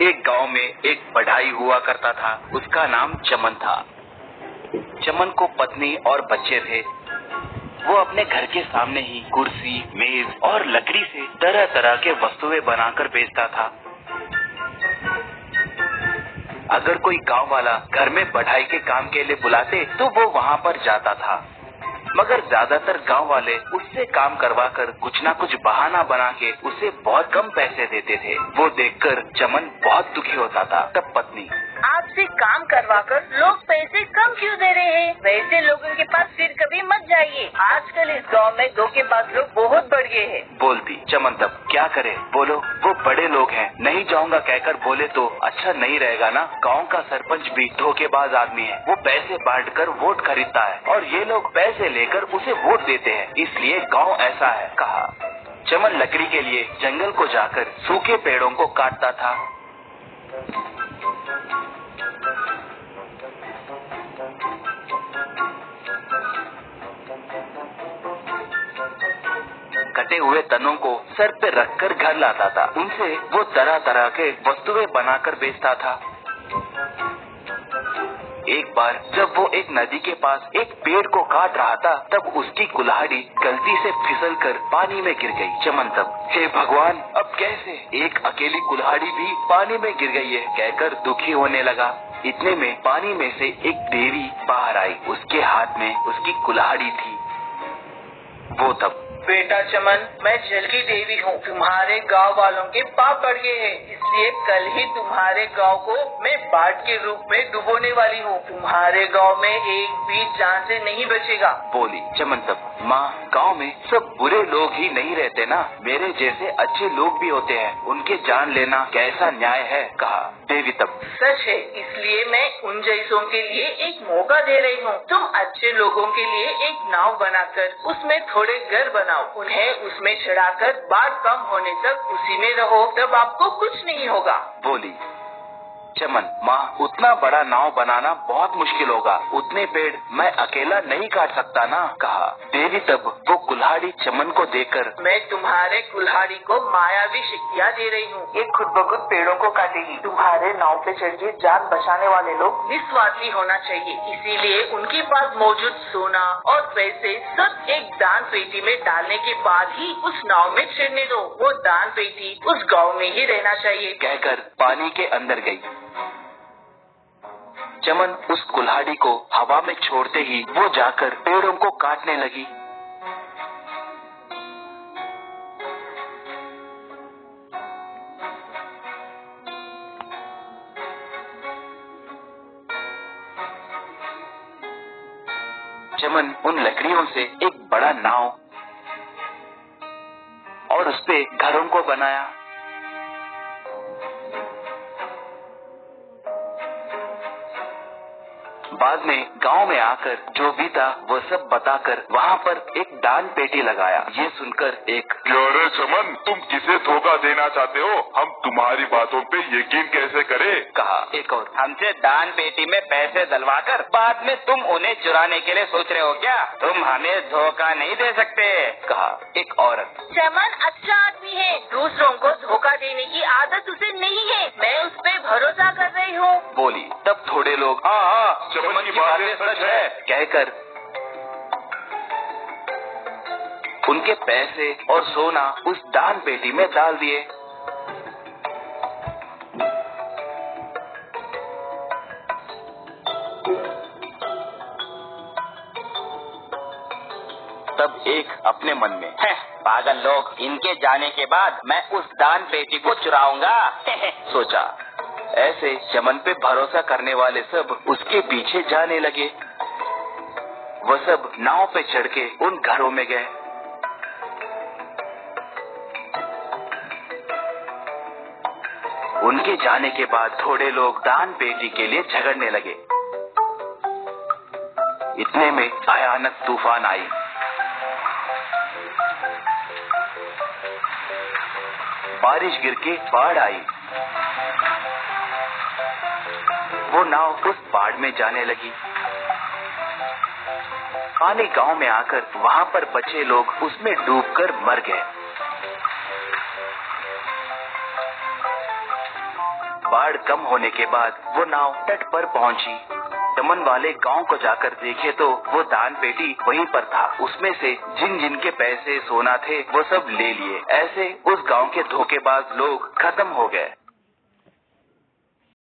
एक गांव में एक बढ़ाई हुआ करता था। उसका नाम चमन था। चमन को पत्नी और बच्चे थे। वो अपने घर के सामने ही कुर्सी, मेज और लकड़ी से तरह तरह के वस्तुएं बनाकर बेचता था। अगर कोई गांव वाला घर में बढ़ाई के काम के लिए बुलाते तो वो वहाँ पर जाता था, मगर ज्यादातर गांव वाले उससे काम करवाकर कुछ ना कुछ बहाना बना के उसे बहुत कम पैसे देते थे। वो देखकर चमन बहुत दुखी होता था। तब पत्नी, आपसे काम करवाकर लोग पैसे कम क्यों दे रहे हैं? वैसे लोगों के पास फिर कभी मत जाइए। आजकल इस गांव में धोखेबाज लोग बहुत बढ़ गए हैं। बोलती। चमन तब क्या करे, बोलो वो बड़े लोग हैं, नहीं जाऊंगा कहकर बोले तो अच्छा नहीं रहेगा ना। गांव का सरपंच भी धोखेबाज आदमी है। वो पैसे बांट कर वोट खरीदता है और ये लोग पैसे लेकर उसे वोट देते हैं, इसलिए गाँव ऐसा है, कहा। चमन लकड़ी के लिए जंगल को जाकर सूखे पेड़ों को काटता था। कटे हुए तनों को सर पे रखकर घर लाता था। उनसे वो तरह तरह के वस्तुएं बनाकर बेचता था। एक बार जब वो एक नदी के पास एक पेड़ को काट रहा था, तब उसकी कुल्हाड़ी गलती से फिसलकर पानी में गिर गई। चमन तब, हे भगवान, अब कैसे? एक अकेली कुल्हाड़ी भी पानी में गिर गई है, कहकर दुखी होने लगा। इतने में पानी में से एक देवी बाहर आई। उसके हाथ में उसकी कुल्हाड़ी थी। वो तब, बेटा चमन, मैं जल की देवी हूँ। तुम्हारे गांव वालों के पाप बढ़ गए हैं, इसलिए कल ही तुम्हारे गांव को मैं बाढ़ के रूप में डुबोने वाली हूँ। तुम्हारे गांव में एक भी जान से नहीं बचेगा, बोली। चमन तब, माँ, गांव में सब बुरे लोग ही नहीं रहते ना, मेरे जैसे अच्छे लोग भी होते हैं, उनके जान लेना कैसा न्याय है, कहा। देवी तब, सच है, इसलिए मैं उन जैसों के लिए एक मौका दे रही हूँ। तुम अच्छे लोगों के लिए एक नाव बनाकर उसमें थोड़े घर बनाओ, उन्हें उसमें चढ़ाकर बाढ़ कम होने तक उसी में रहो, तब आपको कुछ नहीं होगा, बोली। चमन, माँ, उतना बड़ा नाव बनाना बहुत मुश्किल होगा, उतने पेड़ मैं अकेला नहीं काट सकता ना, कहा। देवी तब वो कुल्हाड़ी चमन को देकर, मैं तुम्हारे कुल्हाड़ी को मायावी शक्तियाँ दे रही हूँ, ये खुद ब खुद पेड़ों को काटेगी। तुम्हारे नाव पे चढ़ के जान बचाने वाले लोग निस्वार्थी होना चाहिए, इसीलिए उनके पास मौजूद सोना और पैसे सब एक दान पेटी में डालने के बाद ही उस नाव में चढ़ने दो। वो दान पेटी उस गाँव में ही रहना चाहिए, कहकर पानी के अंदर गई। चमन उस कुल्हाड़ी को हवा में छोड़ते ही वो जाकर पेड़ों को काटने लगी। चमन उन लकड़ियों से एक बड़ा नाव और उसपे घरों को बनाया। बाद में गांव में आकर जो भी था वो सब बताकर वहाँ पर एक दान पेटी लगाया। ये सुनकर एक, अरे चमन, तुम किसे धोखा देना चाहते हो? हम तुम्हारी बातों पे यकीन कैसे करें? कहा। एक और, हमसे दान पेटी में पैसे डलवाकर बाद में तुम उन्हें चुराने के लिए सोच रहे हो क्या? तुम हमें धोखा नहीं दे सकते, कहा। एक औरत, चमन अच्छा आदमी है, दूसरों को धोखा देने की आदत उसे नहीं है, मैं उस पे भरोसा कर रही हूँ, बोली। तब थोड़े लोग, हाँ, चमन की बातें सच है, कहकर उनके पैसे और सोना उस दान पेटी में डाल दिए। तब एक अपने मन में, पागल लोग, इनके जाने के बाद मैं उस दान पेटी को चुराऊंगा। सोचा। ऐसे चमन पे भरोसा करने वाले सब उसके पीछे जाने लगे। वो सब नाव पे चढ़ के उन घरों में गए। उनके जाने के बाद थोड़े लोग दान पेटी के लिए झगड़ने लगे। इतने में भयानक तूफान आई। बारिश गिर के बाढ़ आई। वो नाव उस बाढ़ में जाने लगी। पानी गांव में आकर वहाँ पर बचे लोग उसमें डूबकर मर गए। बाढ़ कम होने के बाद वो नाव तट पर पहुंची। चमन वाले गांव को जाकर देखे तो वो दान पेटी वहीं पर था। उसमें से जिन जिन के पैसे सोना थे वो सब ले लिए। ऐसे उस गांव के धोखेबाज लोग खत्म हो गए।